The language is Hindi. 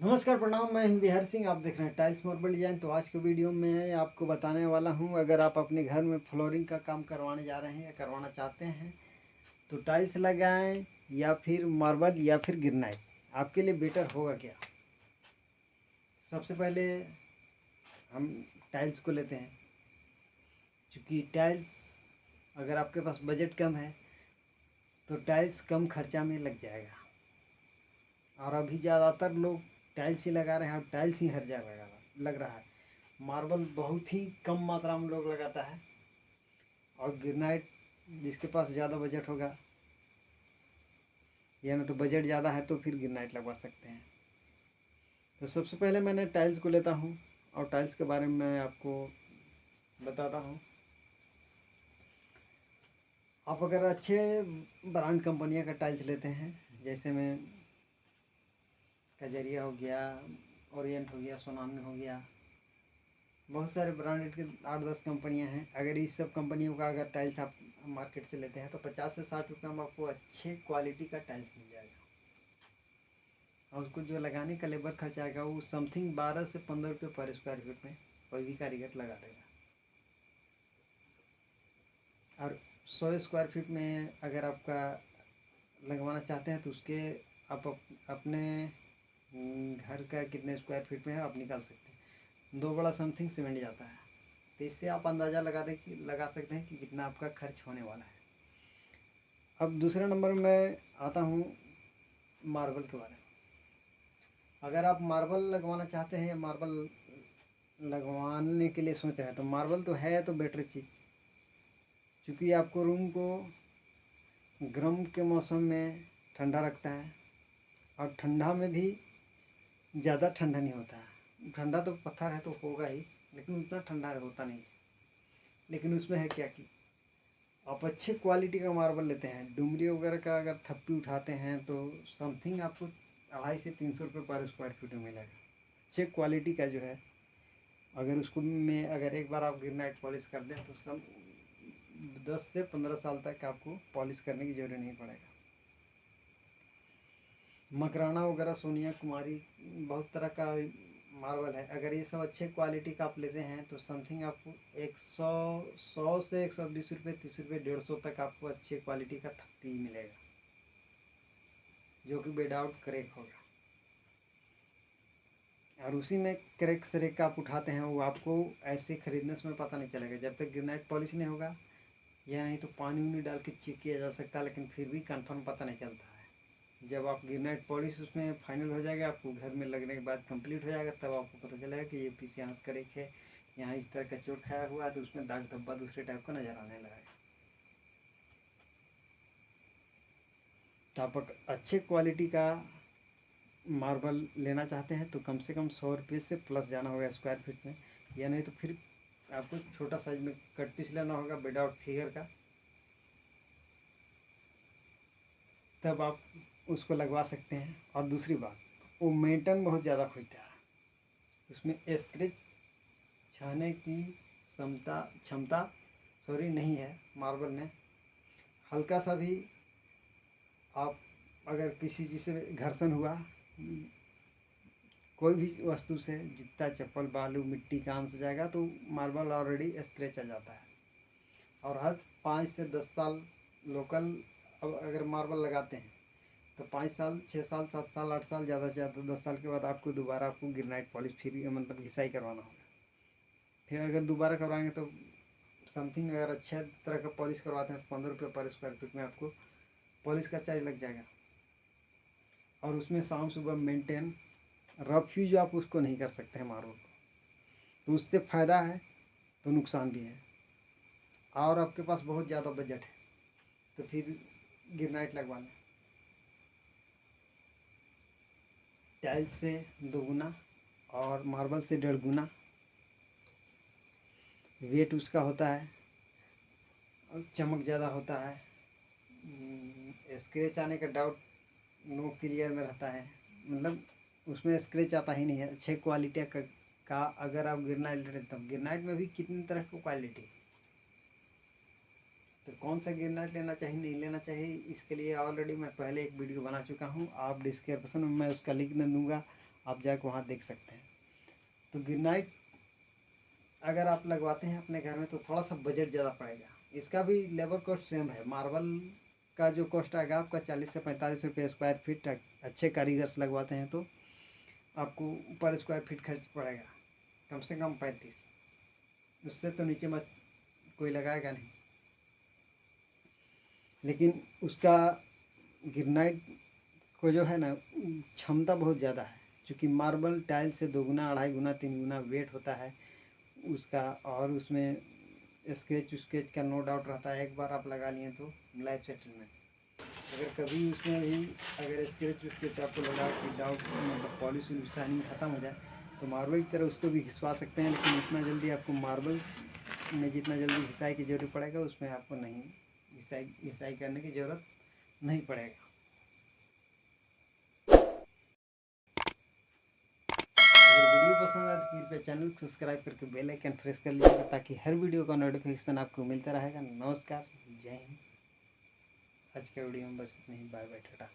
नमस्कार प्रणाम, मैं हूं बिहार सिंह। आप देख रहे हैं टाइल्स मार्बल डिजाइन। तो आज के वीडियो में आपको बताने वाला हूं, अगर आप अपने घर में फ्लोरिंग का काम करवाने जा रहे हैं या करवाना चाहते हैं तो टाइल्स लगाएं या फिर मार्बल या फिर ग्रेनाइट, आपके लिए बेटर होगा क्या। सबसे पहले हम टाइल्स को लेते हैं, क्योंकि टाइल्स अगर आपके पास बजट कम है तो टाइल्स कम खर्चा में लग जाएगा। और अभी ज़्यादातर लोग टाइल्स ही लगा रहे हैं और टाइल्स ही हर जगह लग रहा है। मार्बल बहुत ही कम मात्रा में लोग लगाता है। और ग्रेनाइट जिसके पास ज़्यादा बजट होगा या ना तो बजट ज़्यादा है तो फिर ग्रेनाइट लगवा सकते हैं। तो सबसे पहले मैंने टाइल्स को लेता हूँ और टाइल्स के बारे में मैं आपको बताता हूँ। आप अगर अच्छे ब्रांड कंपनियों का टाइल्स लेते हैं, जैसे में कजरिया हो गया, ओरिएंट हो गया, सोनामी हो गया, बहुत सारे ब्रांडेड के 8-10 कंपनियां हैं। अगर इस सब कंपनियों का अगर टाइल्स आप मार्केट से लेते हैं तो 50 से 60 रुपये में आपको अच्छे क्वालिटी का टाइल्स मिल जाएगा। और उसको जो लगाने का लेबर खर्चा आएगा वो समथिंग 12 से 15 रुपये पर स्क्वायर फीट में कोई भी कारीगर लगा देगा। और 100 स्क्वायर फीट में अगर आपका लगवाना चाहते हैं तो उसके आप अपने घर का कितने स्क्वायर फीट में है आप निकाल सकते हैं। 2 बड़ा समथिंग सीमेंट जाता है, तो इससे आप अंदाज़ा लगा सकते हैं कि कितना आपका खर्च होने वाला है। अब दूसरे नंबर में मैं आता हूँ मार्बल के बारे में। अगर आप मार्बल लगवाना चाहते हैं या मार्बल लगवाने के लिए सोच रहे हैं तो मार्बल तो है तो बेटर चीज़, क्योंकि आपको रूम को गर्म के मौसम में ठंडा रखता है। और ठंडा में भी ज़्यादा ठंडा नहीं होता है। ठंडा तो पत्थर है तो होगा ही, लेकिन उतना ठंडा होता नहीं है। लेकिन उसमें है क्या कि आप अच्छे क्वालिटी का मार्बल लेते हैं, डुमरी वगैरह का अगर थप्पी उठाते हैं तो समथिंग आपको 250 से 300 रुपये पर स्क्वायर फीट में मिलेगा। अच्छे क्वालिटी का जो है, अगर उसको में अगर एक बार आप ग्रेनाइट पॉलिश कर दें तो सब 10 से 15 साल तक आपको पॉलिश करने की ज़रूरत नहीं पड़ेगा। मकराना वगैरह, सोनिया कुमारी, बहुत तरह का मार्बल है। अगर ये सब अच्छे क्वालिटी का आप लेते हैं तो समथिंग आपको 100 से 120 रुपये, 30 रुपये, 150 तक आपको अच्छे क्वालिटी का थप्पी मिलेगा, जो कि विदाउट क्रैक होगा। और उसी में क्रैक श्रेक का आप उठाते हैं, वो आपको ऐसे खरीदने से पता नहीं चलेगा जब तक ग्रेनाइट पॉलिश नहीं होगा। या नहीं तो पानी उनी डाल के चेक किया जा सकता है, लेकिन फिर भी कंफर्म पता नहीं चलता है। जब आप ग्रेनाइट पॉलिश उसमें फाइनल हो जाएगा, आपको घर में लगने के बाद कंप्लीट हो जाएगा, तब आपको पता चलेगा कि ये पीस यहाँ से क्रैक है, यहाँ इस तरह का चोट खाया हुआ है, तो उसमें दाग धब्बा दूसरे टाइप का नज़र आने लगेगा। तो आप अच्छे क्वालिटी का मार्बल लेना चाहते हैं तो कम से कम 100 रुपये से प्लस जाना होगा स्क्वायर फीट में। या नहीं तो फिर आपको छोटा साइज में कट पीस लेना होगा विदाउट फिगर का, तब आप उसको लगवा सकते हैं। और दूसरी बात, वो मेंटेन बहुत ज़्यादा खोजता है। उसमें स्क्रेच छाने की क्षमता नहीं है मार्बल में। हल्का सा भी आप अगर किसी चीज़ से घर्षण हुआ, कोई भी वस्तु से, जूता, चप्पल, बालू, मिट्टी का अंश जाएगा तो मार्बल ऑलरेडी स्क्रैच आ जाता है। और हर 5 से 10 साल लोकल अब अगर मार्बल लगाते हैं तो 5 साल, 6 साल, 7 साल, 8 साल, ज़्यादा से ज़्यादा 10 साल के बाद आपको दोबारा आपको ग्रेनाइट पॉलिश फिर मतलब घिसाई करवाना होगा। फिर अगर दोबारा करवाएंगे तो समथिंग अगर अच्छे तरह का पॉलिश करवाते हैं तो 15 रुपये पर स्क्वायर फीट में आपको पॉलिश का चार्ज लग जाएगा। और उसमें शाम सुबह मेंटेन, रफ यूज आप उसको नहीं कर सकते हैं मार्बल को, तो उससे फ़ायदा है तो नुकसान भी है। और आपके पास बहुत ज़्यादा बजट है तो फिर ग्रेनाइट लगवा लें। टाइल्स से 2 गुना और मार्बल से 1.5 गुना वेट उसका होता है और चमक ज़्यादा होता है। स्क्रैच आने का डाउट नो क्लियर में रहता है, मतलब उसमें स्क्रैच आता ही नहीं है। अच्छे क्वालिटी का अगर आप ग्रेनाइट लेते हैं तब ग्रेनाइट में भी कितनी तरह की क्वालिटी, तो कौन सा ग्रेनाइट लेना चाहिए नहीं लेना चाहिए, इसके लिए ऑलरेडी मैं पहले एक वीडियो बना चुका हूँ। आप डिस्क्रिप्शन में मैं उसका लिंक दे दूँगा, आप जाके वहाँ देख सकते हैं। तो ग्रेनाइट अगर आप लगवाते हैं अपने घर में तो थोड़ा सा बजट ज़्यादा पड़ेगा। इसका भी लेबर कॉस्ट सेम है। मार्बल का जो कॉस्ट आएगा आपका 40 से 45 रुपये स्क्वायर फीट। अच्छे कारीगर से लगवाते हैं तो आपको पर स्क्वायर फीट खर्च पड़ेगा कम से कम 35। उससे तो नीचे मत कोई लगाएगा नहीं। लेकिन उसका ग्रेनाइट को जो है ना क्षमता बहुत ज़्यादा है, क्योंकि मार्बल टाइल से 2 गुना 2.5 गुना 3 गुना वेट होता है उसका। और उसमें स्केच का नो डाउट रहता है। एक बार आप लगा लिए तो लाइफ सेटलमेंट। अगर कभी उसमें भी अगर स्केच आपको लगा कि डाउट मतलब पॉलिश शाइनिंग ख़त्म हो जाए तो मार्बल की तरह उसको भी घिसवा सकते हैं। लेकिन इतना जल्दी आपको मार्बल में जितना जल्दी घिसाई की ज़रूरत पड़ेगा उसमें आपको नहीं घिसाई करने की ज़रूरत नहीं पड़ेगा। अगर वीडियो पसंद आए तो कृपया चैनल को सब्सक्राइब करके बेल आइकन प्रेस कर लीजिएगा ताकि हर वीडियो का नोटिफिकेशन आपको मिलता रहेगा। नमस्कार, जय हिंद। आज के वीडियो में बस इतना ही। Bye bye, Tata.